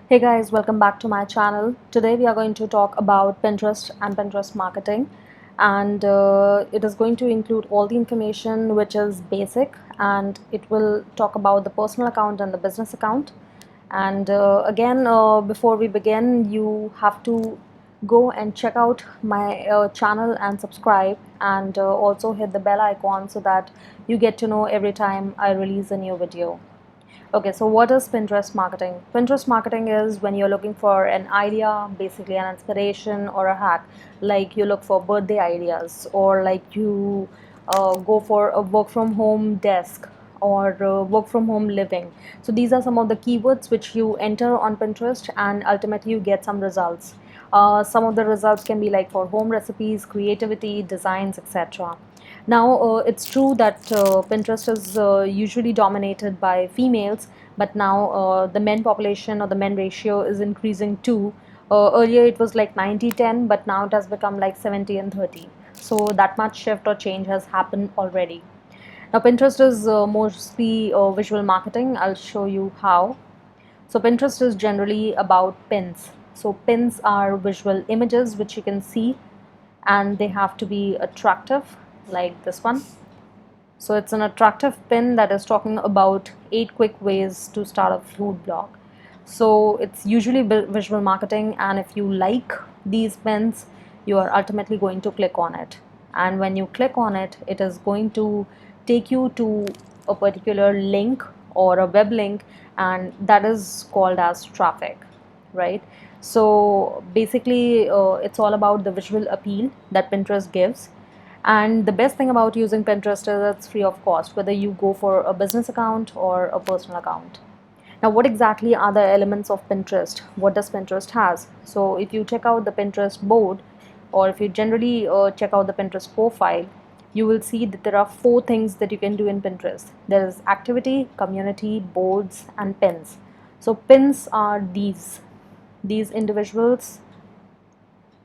Hey guys, welcome back to my channel. Today we are going to talk about Pinterest and Pinterest marketing, and it is going to include all the information which is basic, and it will talk about the personal account and the business account. And again, before we begin, you have to go and check out my channel and subscribe, and also hit the bell icon so that you get to know every time I release a new video. Okay, so what is Pinterest marketing? Pinterest marketing is when you're looking for an idea, basically an inspiration or a hack. Like you look for birthday ideas, or like you go for a work from home desk, or work from home living. So these are some of the keywords which you enter on Pinterest, and ultimately you get some results. Some of the results can be like for home recipes, creativity, designs, etc. Now, it's true that Pinterest is usually dominated by females, but now the men population or the men ratio is increasing too. Earlier it was like 90-10, but now it has become like 70 and 30. So that much shift or change has happened already. Now, Pinterest is mostly visual marketing. I'll show you how. So Pinterest is generally about pins. So pins are visual images which you can see, and they have to be attractive, like this one. So it's an attractive pin that is talking about 8 quick ways to start a food blog. So it's usually visual marketing, and if you like these pins, you are ultimately going to click on it. And when you click on it, it is going to take you to a particular link or a web link, and that is called as traffic, right? So basically, it's all about the visual appeal that Pinterest gives. And the best thing about using Pinterest is it's free of cost, whether you go for a business account or a personal account. Now, what exactly are the elements of Pinterest? What does Pinterest has? So if you check out the Pinterest board, or if you generally check out the Pinterest profile, you will see that there are 4 things that you can do in Pinterest. There is activity, community, boards, and pins. So pins are these individuals.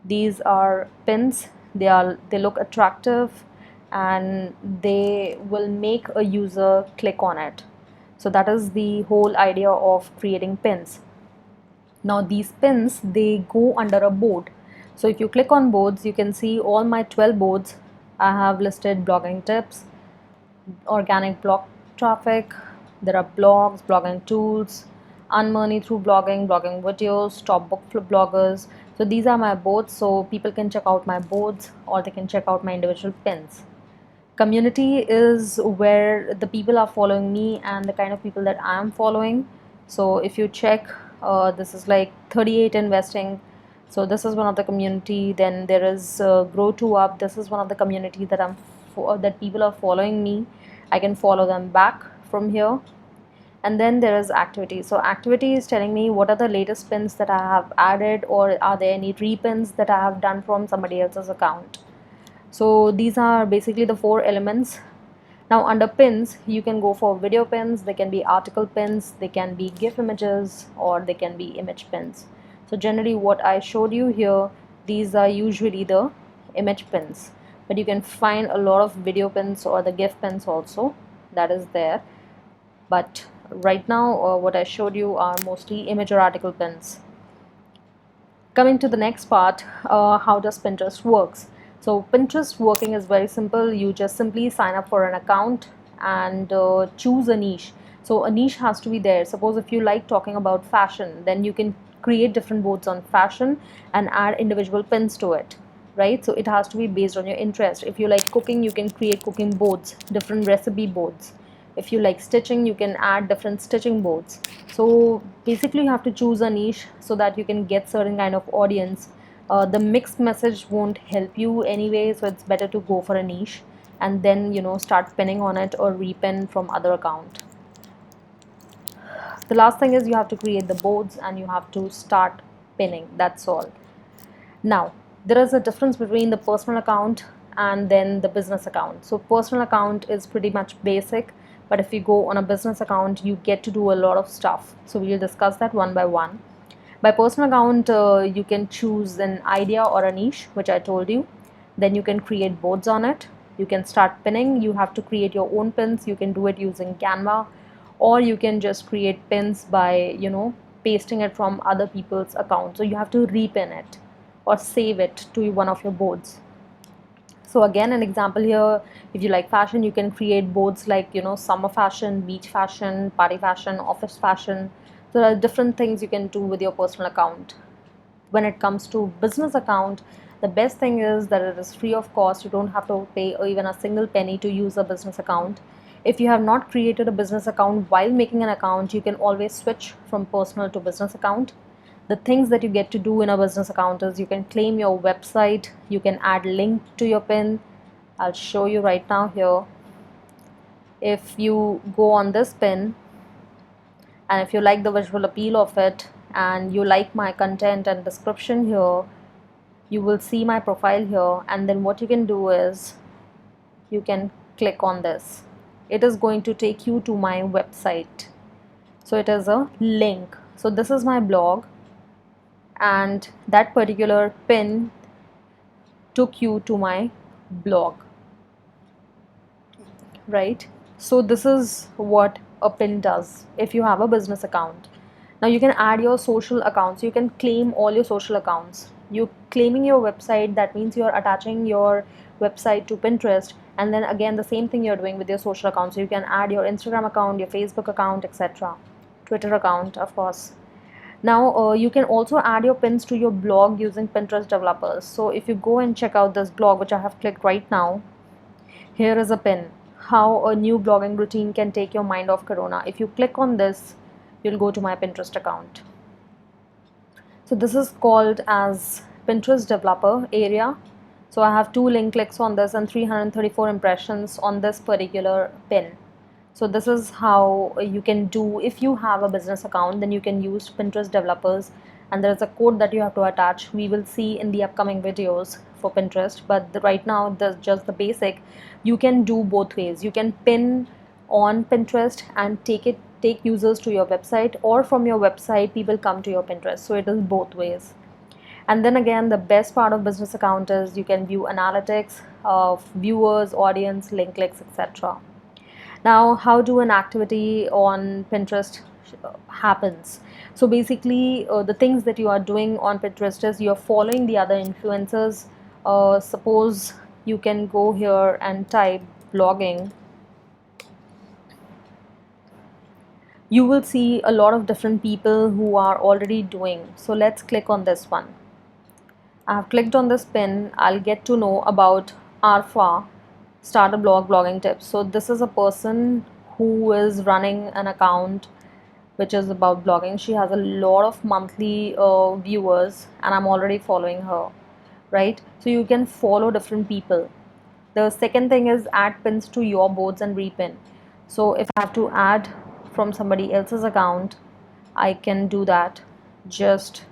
These are pins. They look attractive, and they will make a user click on it. So that is the whole idea of creating pins. Now these pins, they go under a board. So if you click on boards, you can see all my 12 boards. I have listed blogging tips, organic blog traffic, there are blogs, blogging tools, earn money through blogging, blogging videos, top book bloggers. So these are my boards, so people can check out my boards, or they can check out my individual pins. Community is where the people are following me and the kind of people that I am following. So if you check, this is like 38 investing. So this is one of the community. Then there is grow to up. This is one of the community that that people are following me. I can follow them back from here. And then there is activity. So activity is telling me what are the latest pins that I have added, or are there any repins that I have done from somebody else's account. So these are basically the 4 elements. Now under pins, you can go for video pins, they can be article pins, they can be GIF images, or they can be image pins. So generally what I showed you here, these are usually the image pins, but you can find a lot of video pins or the GIF pins also, that is there. But right now what I showed you are mostly image or article pins. Coming to the next part, how does Pinterest works? So Pinterest working is very simple. You just simply sign up for an account and choose a niche. So a niche has to be there. Suppose if you like talking about fashion, then you can create different boards on fashion and add individual pins to it, right? So it has to be based on your interest. If you like cooking, you can create cooking boards, different recipe boards. If you like stitching, you can add different stitching boards. So basically you have to choose a niche so that you can get certain kind of audience. The mixed message won't help you anyway, so it's better to go for a niche and then start pinning on it or repin from other account. The last thing is you have to create the boards and you have to start pinning. That's all. Now there is a difference between the personal account and then the business account. So personal account is pretty much basic, but if you go on a business account, you get to do a lot of stuff. So we'll discuss that one by one. By personal account, you can choose an idea or a niche, which I told you. Then you can create boards on it. You can start pinning. You have to create your own pins. You can do it using Canva, or you can just create pins by pasting it from other people's accounts. So you have to repin it or save it to one of your boards. So again, an example here, if you like fashion, you can create boards like, summer fashion, beach fashion, party fashion, office fashion. So there are different things you can do with your personal account. When it comes to business account, the best thing is that it is free of cost. You don't have to pay even a single penny to use a business account. If you have not created a business account while making an account, you can always switch from personal to business account. The things that you get to do in a business account is you can claim your website, you can add link to your pin. I'll show you right now here. If you go on this pin, and if you like the visual appeal of it and you like my content and description here, you will see my profile here, and then what you can do is you can click on this. It is going to take you to my website. So it is a link. So this is my blog, and that particular pin took you to my blog, right? So this is what a pin does if you have a business account. Now you can add your social accounts. You can claim all your social accounts. You claiming your website, that means you're attaching your website to Pinterest, and then again the same thing you're doing with your social accounts. So you can add your Instagram account, your Facebook account, etc., Twitter account, of course. Now you can also add your pins to your blog using Pinterest developers. So if you go and check out this blog, which I have clicked right now, here is a pin. How a new blogging routine can take your mind off Corona. If you click on this, you'll go to my Pinterest account. So this is called as Pinterest developer area. So I have 2 link clicks on this and 334 impressions on this particular pin. So this is how you can do. If you have a business account, then you can use Pinterest developers, and there is a code that you have to attach. We will see in the upcoming videos for Pinterest, but right now there's just the basic. You can do both ways. You can pin on Pinterest and take users to your website, or from your website people come to your Pinterest. So it is both ways. And then again, the best part of business account is you can view analytics of viewers, audience, link clicks, etc. Now, how do an activity on Pinterest happens? So basically, the things that you are doing on Pinterest is you are following the other influencers. Suppose you can go here and type blogging. You will see a lot of different people who are already doing. So let's click on this one. I have clicked on this pin. I'll get to know about Arfa, start a blog, blogging tips. So this is a person who is running an account which is about blogging. She has a lot of monthly viewers, and I'm already following her, right? So you can follow different people. The second thing is add pins to your boards and repin. So if I have to add from somebody else's account, I can do that. Just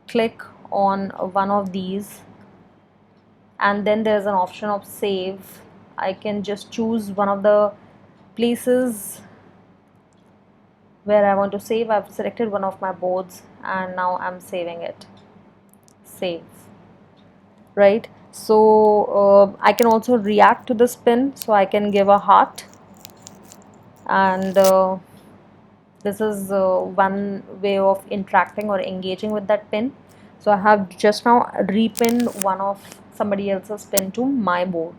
click on one of these, and then there's an option of save. I can just choose one of the places where I want to save. I've selected one of my boards, and now I'm saving it. Save, right? So I can also react to this pin. So I can give a heart, and this is one way of interacting or engaging with that pin. So I have just now repinned one of somebody else's pin to my board.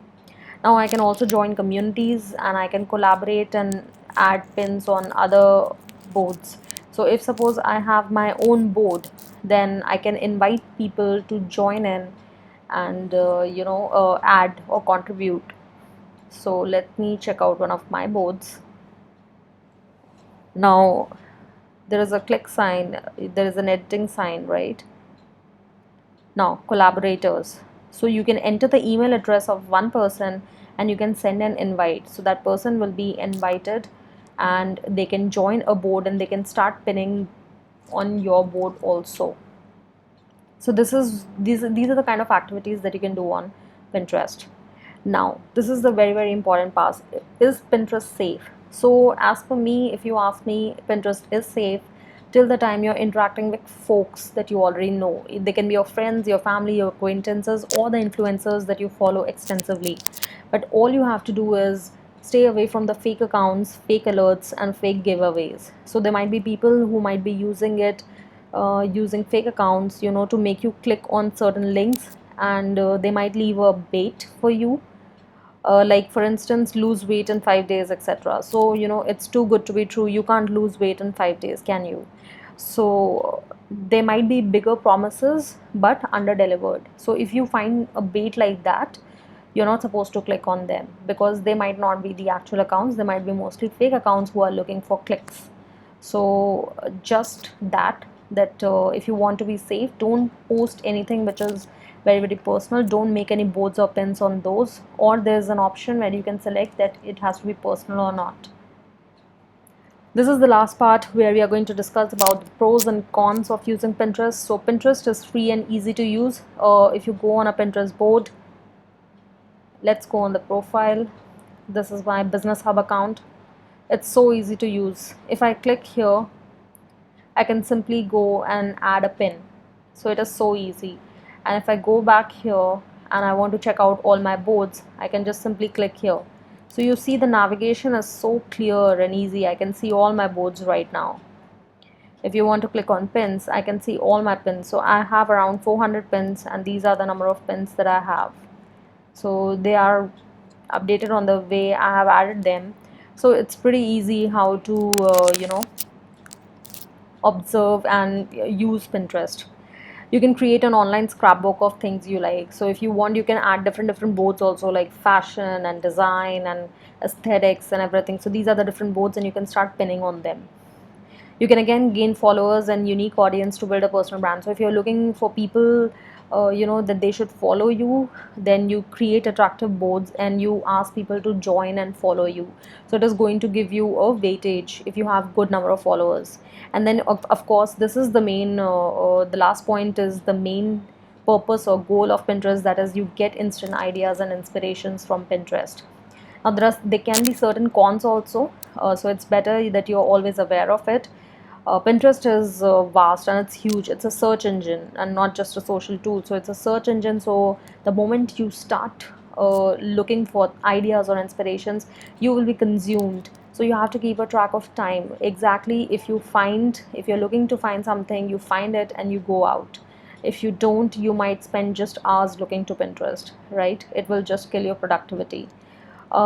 Now I can also join communities, and I can collaborate and add pins on other boards. So if suppose I have my own board, then I can invite people to join in and add or contribute. So let me check out one of my boards. Now there is a click sign, there is an editing sign, right? Now collaborators. So you can enter the email address of one person and you can send an invite. So that person will be invited and they can join a board and they can start pinning on your board also. So these are the kind of activities that you can do on Pinterest. Now this is the very important part. Is Pinterest safe? So as per me, if you ask me, Pinterest is safe till the time you're interacting with folks that you already know. They can be your friends, your family, your acquaintances, or the influencers that you follow extensively. But all you have to do is stay away from the fake accounts, fake alerts, and fake giveaways. So there might be people who might be using it, using fake accounts, to make you click on certain links, and they might leave a bait for you, like for instance, lose weight in 5 days, etc. So it's too good to be true. You can't lose weight in 5 days, can you? So they might be bigger promises but under delivered. So if you find a bait like that, you're not supposed to click on them, because they might not be the actual accounts. They might be mostly fake accounts who are looking for clicks. So just that if you want to be safe, don't post anything which is very very personal. Don't make any boards or pins on those, or there's an option where you can select that it has to be personal or not. This is the last part where we are going to discuss about the pros and cons of using Pinterest. So Pinterest is free and easy to use. If you go on a Pinterest board, let's go on the profile. This is my business hub account. It's so easy to use. If I click here, I can simply go and add a pin. So it is so easy. And if I go back here and I want to check out all my boards, I can just simply click here. So you see the navigation is so clear and easy. I can see all my boards right now. If you want to click on pins, I can see all my pins. So I have around 400 pins, and these are the number of pins that I have. So they are updated on the way I have added them. So it's pretty easy how to observe and use Pinterest. You can create an online scrapbook of things you like. So if you want, you can add different boards also, like fashion and design and aesthetics and everything. So these are the different boards, and you can start pinning on them. You can again gain followers and unique audience to build a personal brand. So if you're looking for people that they should follow you, then you create attractive boards and you ask people to join and follow you. So it is going to give you a weightage if you have good number of followers. And then of course, this is the main the last point is the main purpose or goal of Pinterest, that is you get instant ideas and inspirations from Pinterest. Now there can be certain cons also, so it's better that you're always aware of it. Pinterest is vast and it's huge. It's a search engine and not just a social tool. So it's a search engine. So the moment you start looking for ideas or inspirations, you will be consumed. So you have to keep a track of time. Exactly, if you're looking to find something, you find it and you go out. If you don't, you might spend just hours looking to Pinterest, right? It will just kill your productivity.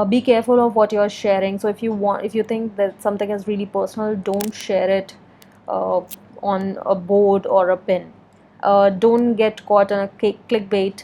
Be careful of what you're sharing. So if you think that something is really personal, don't share it uh, on a board or a pin. Don't get caught in a clickbait.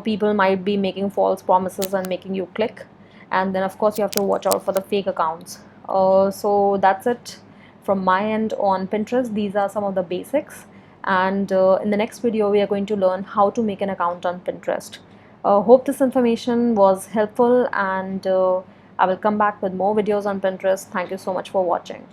People might be making false promises and making you click. And then of course you have to watch out for the fake accounts. So that's it from my end on Pinterest. These are some of the basics, and in the next video we are going to learn how to make an account on Pinterest. Hope this information was helpful, and I will come back with more videos on Pinterest. Thank you so much for watching.